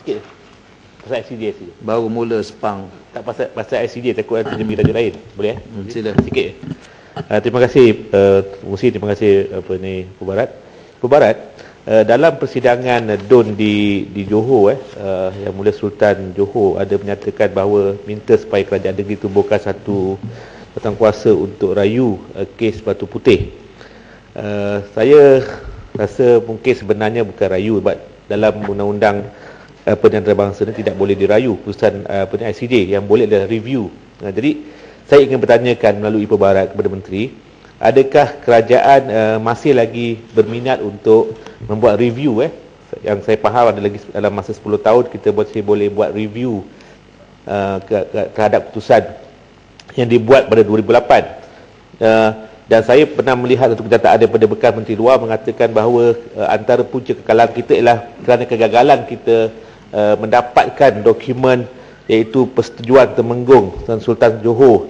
sikit pasal ICJ saja. Baru mula Sepang. Tak pasal ICJ, takut nanti dia pergi tajuk lain. Boleh Sila. Sikit. Terima kasih terima kasih Pubarat. Pubarat, dalam persidangan DUN di Johor yang Mulia Sultan Johor ada menyatakan bahawa minta supaya kerajaan negeri tubuhkan satu kuasa untuk rayu kes Batu Putih. Saya rasa mungkin sebenarnya bukan rayu, sebab dalam undang-undang antarabangsa ni tidak boleh dirayu. Keputusan ICJ yang boleh adalah review. Jadi saya ingin bertanyakan melalui Pubarat kepada Menteri, adakah kerajaan masih lagi berminat untuk membuat review yang saya faham ada lagi dalam masa 10 tahun kita boleh buat review terhadap keputusan yang dibuat pada 2008. Dan saya pernah melihat satu kenyataan daripada bekas Menteri Luar mengatakan bahawa antara punca kekalahan kita ialah kerana kegagalan kita mendapatkan dokumen iaitu Persetujuan Temenggung Tan Sultan Johor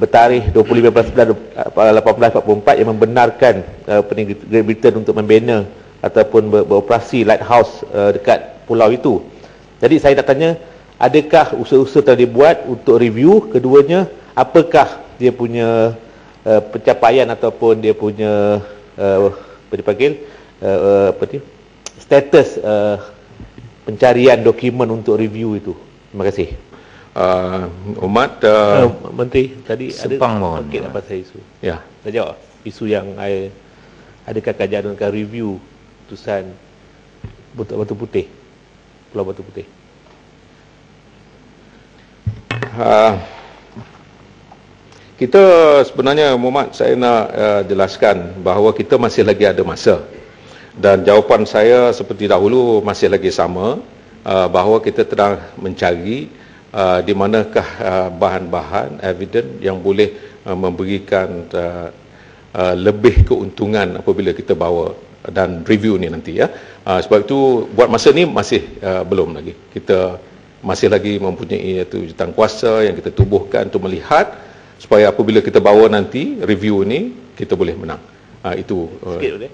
bertarikh 25/9/1844 yang membenarkan Great Britain untuk membina ataupun beroperasi lighthouse dekat pulau itu. Jadi saya nak tanya, adakah usaha-usaha telah dibuat untuk review? Keduanya, apakah dia punya pencapaian ataupun dia punya status pencarian dokumen untuk review itu? Terima kasih. Menteri tadi Sepang ada okey apa saya isu. Ya. Saya jawab isu yang adakah kerajaan akan review putusan Batu Putih, Pulau Batu Putih. Kita sebenarnya Muhammad, saya nak jelaskan bahawa kita masih lagi ada masa, dan jawapan saya seperti dahulu masih lagi sama, bahawa kita sedang mencari di manakah bahan-bahan evidence yang boleh memberikan lebih keuntungan apabila kita bawa dan review ni nanti ya. Sebab itu buat masa ni masih belum lagi. Kita masih lagi mempunyai jutaan kuasa yang kita tubuhkan untuk melihat supaya apabila kita bawa nanti review ni kita boleh menang. Itu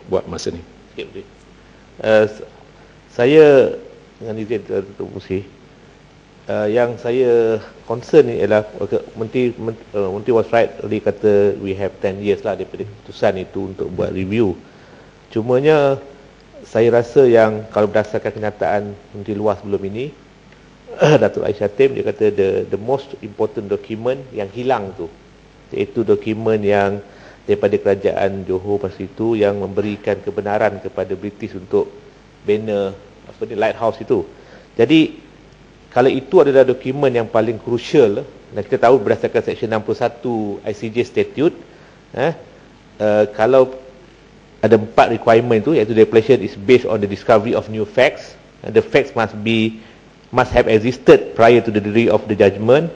buat masa ni. Saya dengan izin Datuk Musi, yang saya concern ni ialah Menteri was right early kata we have 10 years lah daripada keputusan itu untuk buat review. Cumanya saya rasa yang kalau berdasarkan kenyataan Menteri Luar sebelum ini, Datuk Aisyah Tim, dia kata the most important document yang hilang tu iaitu dokumen yang daripada kerajaan Johor pas itu yang memberikan kebenaran kepada British untuk bina lighthouse itu. Jadi kalau itu adalah dokumen yang paling crucial, dan kita tahu berdasarkan Seksyen 61 ICJ Statute, kalau ada 4 requirement itu, iaitu declaration is based on the discovery of new facts, and the facts must have existed prior to the delivery of the judgment,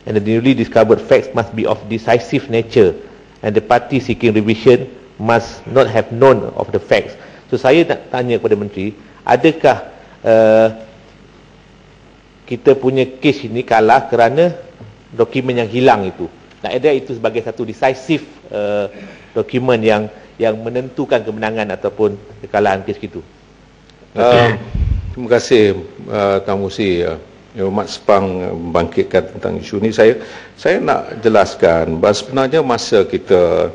and the newly discovered facts must be of decisive nature, and the party seeking revision must not have known of the facts. So saya nak tanya kepada Menteri, adakah kita punya kes ini kalah kerana dokumen yang hilang itu? Nak ada itu sebagai satu decisive dokumen yang menentukan kemenangan ataupun kekalahan kes itu. Terima kasih Tuan Musi. Mat Sepang membangkitkan tentang isu ni. Saya nak jelaskan bahawa sebenarnya masa kita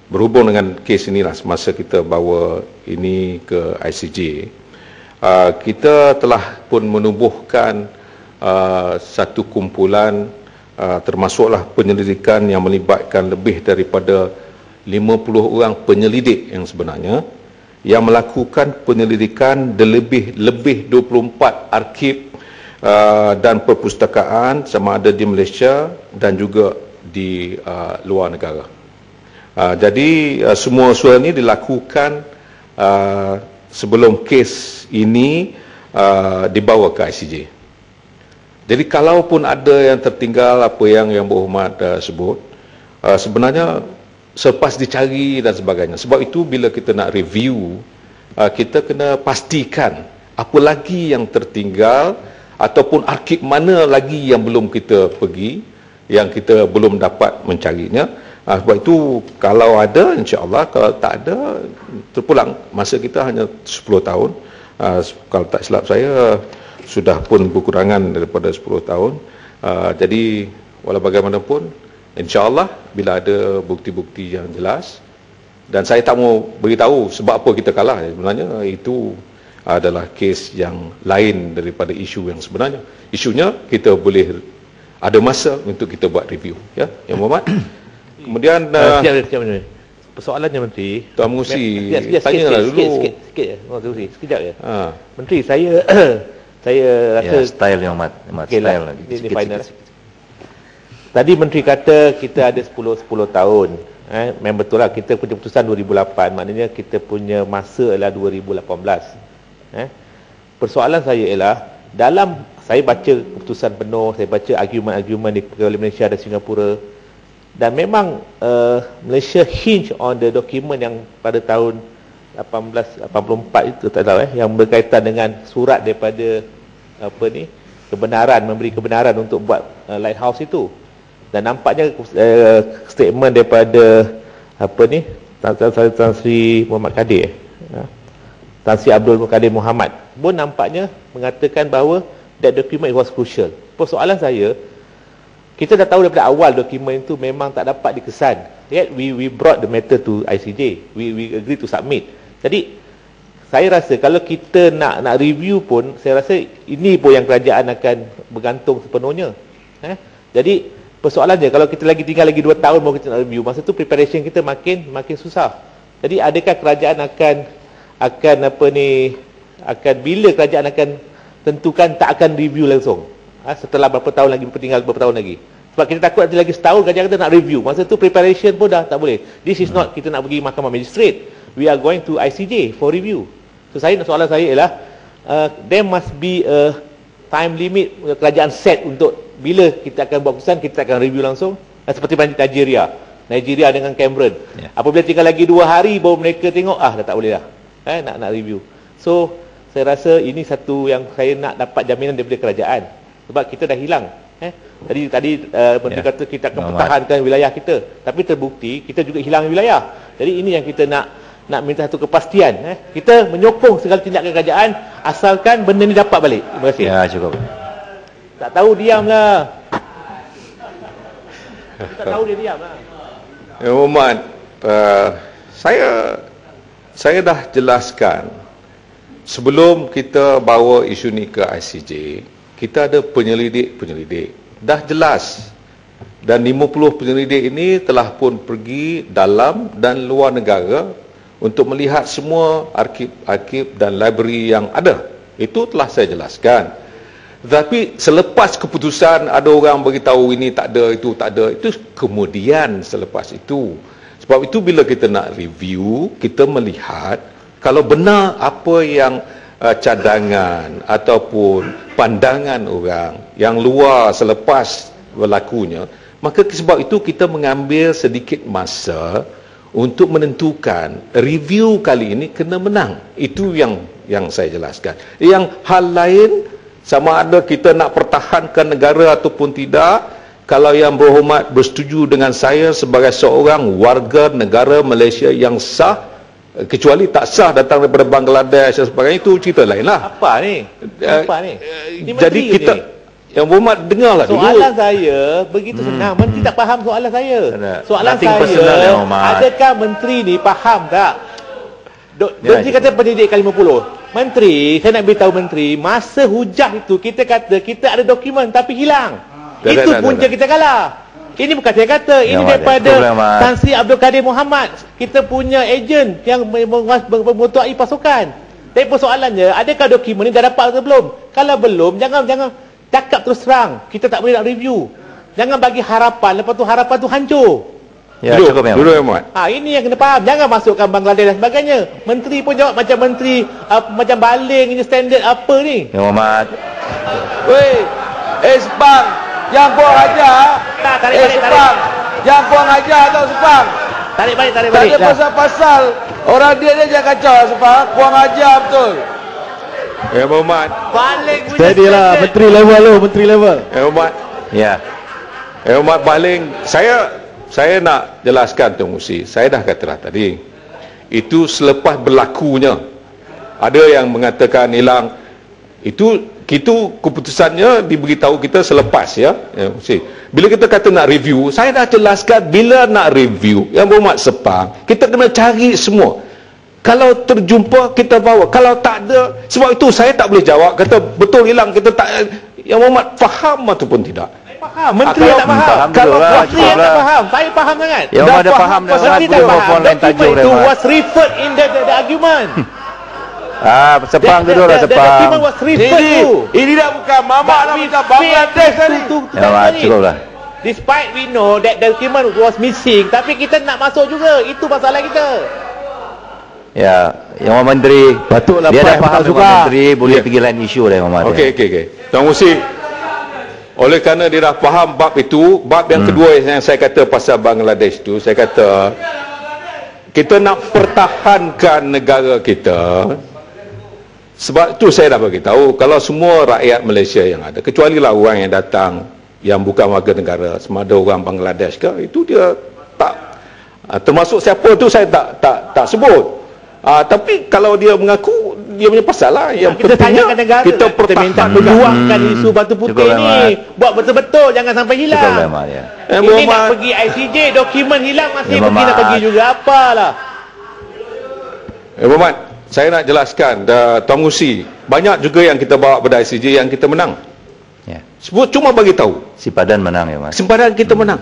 berhubung dengan kes inilah, semasa kita bawa ini ke ICJ, kita telah pun menubuhkan satu kumpulan, termasuklah penyelidikan yang melibatkan lebih daripada 50 orang penyelidik yang sebenarnya, yang melakukan penyelidikan lebih 24 arkib dan perpustakaan, sama ada di Malaysia dan juga di luar negara. Jadi semua ini dilakukan sebelum kes ini dibawa ke ICJ. Jadi kalaupun ada yang tertinggal apa yang Berhormat sebut, sebenarnya selepas dicari dan sebagainya. Sebab itu bila kita nak review, kita kena pastikan apa lagi yang tertinggal ataupun arkib mana lagi yang belum kita pergi, yang kita belum dapat mencarinya. Sebab itu kalau ada, insya-Allah, kalau tak ada, terpulang. Masa kita hanya 10 tahun. Kalau tak silap saya, sudah pun berkurangan daripada 10 tahun. Jadi walau bagaimanapun, insya-Allah bila ada bukti-bukti yang jelas, dan saya tak mau beritahu sebab apa kita kalah, sebenarnya itu adalah kes yang lain daripada isu yang sebenarnya. Isunya kita boleh ada masa untuk kita buat review, ya, Yang Berhormat. Kemudian sekejap. Persoalannya Menteri, Tuan Mengerusi tanyalah dulu. Sikit sekejap je. Menteri, saya rasa style Yang Berhormat, style lagi. Ini final. Tadi Menteri kata kita ada 10 tahun. Memang betul lah, kita punya putusan 2008, maknanya kita punya masa adalah 2018. Persoalan saya ialah, dalam saya baca keputusan penuh, saya baca argument-argument di Parlimen Malaysia dan Singapura, dan memang Malaysia hinge on the document yang pada tahun 1884 itu, tak tahu yang berkaitan dengan surat daripada memberi kebenaran untuk buat lighthouse itu. Dan nampaknya statement daripada Tan Sri Muhammad Kadir, Tan Sri Abdul Kadir Muhammad pun nampaknya mengatakan bahawa that document was crucial. Persoalan saya, kita dah tahu daripada awal dokumen itu memang tak dapat dikesan. Yet we brought the matter to ICJ. We agree to submit. Jadi saya rasa kalau kita nak review pun, saya rasa ini pun yang kerajaan akan bergantung sepenuhnya. Jadi persoalannya, kalau kita tinggal lagi 2 tahun baru kita nak review, masa tu preparation kita makin susah. Jadi adakah kerajaan akan bila kerajaan akan tentukan tak akan review langsung setelah berapa tahun lagi, tinggal berapa tahun lagi? Sebab kita takut nanti lagi setahun kerajaan kata nak review, masa tu preparation pun dah tak boleh. This is not kita nak pergi mahkamah magistrate, we are going to ICJ for review. So soalan saya ialah there must be a time limit kerajaan set untuk bila kita akan buat keputusan, kita akan review langsung. Seperti Nigeria dengan Cameron, apabila tinggal lagi 2 hari baru mereka tengok, dah tak boleh dah nak review. So saya rasa ini satu yang saya nak dapat jaminan daripada kerajaan, sebab kita dah hilang. Tadi Menteri kata kita akan pertahankan wilayah kita, tapi terbukti kita juga hilang wilayah. Jadi ini yang kita nak minta satu kepastian. Kita menyokong segala tindakan kerajaan asalkan benda ni dapat balik. Terima kasih. Ya, cukup. Tak tahu diamlah. Tak tahu dia diamlah. Yang Berhormat, saya dah jelaskan sebelum kita bawa isu ni ke ICJ, kita ada penyelidik dah jelas, dan 50 penyelidik ini telah pun pergi dalam dan luar negara untuk melihat semua arkib dan library yang ada. Itu telah saya jelaskan. Tapi selepas keputusan ada orang beritahu ini tak ada, itu tak ada, itu kemudian selepas itu. Sebab itu bila kita nak review, kita melihat kalau benar apa yang cadangan ataupun pandangan orang yang luar selepas berlakunya, maka sebab itu kita mengambil sedikit masa untuk menentukan review kali ini kena menang. Itu yang saya jelaskan. Yang hal lain, sama ada kita nak pertahankan negara ataupun tidak, kalau Yang Berhormat bersetuju dengan saya sebagai seorang warga negara Malaysia yang sah, kecuali tak sah datang daripada Bangladesh dan sebagainya, itu cerita lain lah. Apa ni? Jadi kita ni, Yang Berhormat dengarlah dulu. Soalan saya begitu senang. Menteri tak faham soalan saya. Soalan saya, adakah Menteri ni faham tak? Menteri kata penyidik kali 50. Menteri, saya nak beritahu Menteri, masa hujah itu kita kata kita ada dokumen tapi hilang. Itu punca kita kalah. Ini bukan saya kata, ini daripada Tan Sri Abdul Kadir Muhammad. Kita punya ejen yang memutuai pasukan. Tapi persoalannya, adakah dokumen ini dah dapat atau belum? Kalau belum, jangan cakap terus terang. Kita tak boleh nak review. Jangan bagi harapan, lepas tu harapan tu hancur. Ya, cukup Yang Berhormat. Ini yang kena faham. Jangan masukkan Bangladesh dan sebagainya. Menteri pun jawab macam menteri macam baling, ini standard apa ni? Yang Berhormat. Weh, Sepang, yang puang ajar. Tarik balik. Yang puang ajar tau Sepang. Tarik balik. Tak ada pasal-pasal. Orang dia jangan kacau Sepang. Puang ajar betul. Yang Berhormat. Baling punya Steady lah, menteri level. Yang Berhormat. Ya. Yang Berhormat, baling. Saya nak jelaskan Tuan Musi, saya dah katalah tadi, itu selepas berlakunya. Ada yang mengatakan hilang, itu keputusannya diberitahu kita selepas ya. Bila kita kata nak review, saya dah jelaskan bila nak review Yang Berhormat Sepang, kita kena cari semua. Kalau terjumpa kita bawa, kalau tak ada, sebab itu saya tak boleh jawab kata betul hilang, kita tak. Yang Berhormat faham ataupun tidak? Faham, menteri tak faham. Kalau menteri tak faham, saya faham sangat. Yang ada faham dah boleh lain tajuk itu was referred in the argument. Sepang dulu lah The Sepang. document was referred to. Ini dah bukan Mamak nak minta Bangladesh tadi. Cukup lah. Despite we know that the document was missing, tapi kita nak masuk juga. Itu masalah kita. Ya, Yang Menteri patutlah dia dah faham faham juga. Yang Menteri boleh pergi lain isu dah Yang Menteri. Okey. Tuan Musi, oleh kerana dia dah faham bab itu, bab yang kedua yang saya kata pasal Bangladesh tu, saya kata kita nak pertahankan negara kita. Sebab tu saya dah bagi tahu, kalau semua rakyat Malaysia yang ada, kecuali lah orang yang datang yang bukan warga negara, sama ada orang Bangladesh ke, itu dia tak termasuk siapa tu saya tak sebut. Tapi kalau dia mengaku, dia punya pasal lah. Yang kita sayangkan negara, kita minta peluangkan isu batu putih ni. Buat betul-betul, jangan sampai hilang. Ini nak pergi ICJ, dokumen hilang, masih nak pergi juga, apalah. Muhammad, saya nak jelaskan, Tuan Musi, banyak juga yang kita bawa pada ICJ yang kita menang. Ya. Sebut cuma bagi tahu. Simpadan menang ya Mas. Simpadan kita menang.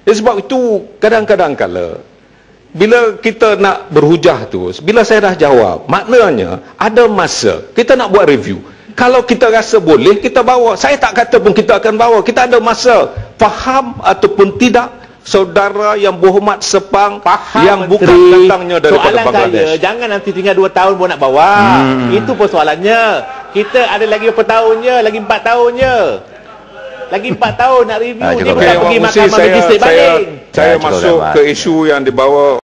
Sebab itu kadang-kadang kala bila kita nak berhujah tu, bila saya dah jawab, maknanya ada masa kita nak buat review. Kalau kita rasa boleh, kita bawa. Saya tak kata pun kita akan bawa. Kita ada masa. Faham ataupun tidak, saudara Yang Berhormat Sepang faham yang menteri, bukan datangnya daripada Bangladesh. Saya, jangan nanti tinggal 2 tahun pun nak bawa. Itu persoalannya. Kita ada lagi berapa tahunnya, lagi 4 tahunnya. Lagi 4 tahun nak review. Dia bukan pergi mahkamah magistrate balik. Saya masuk ke isu yang dibawa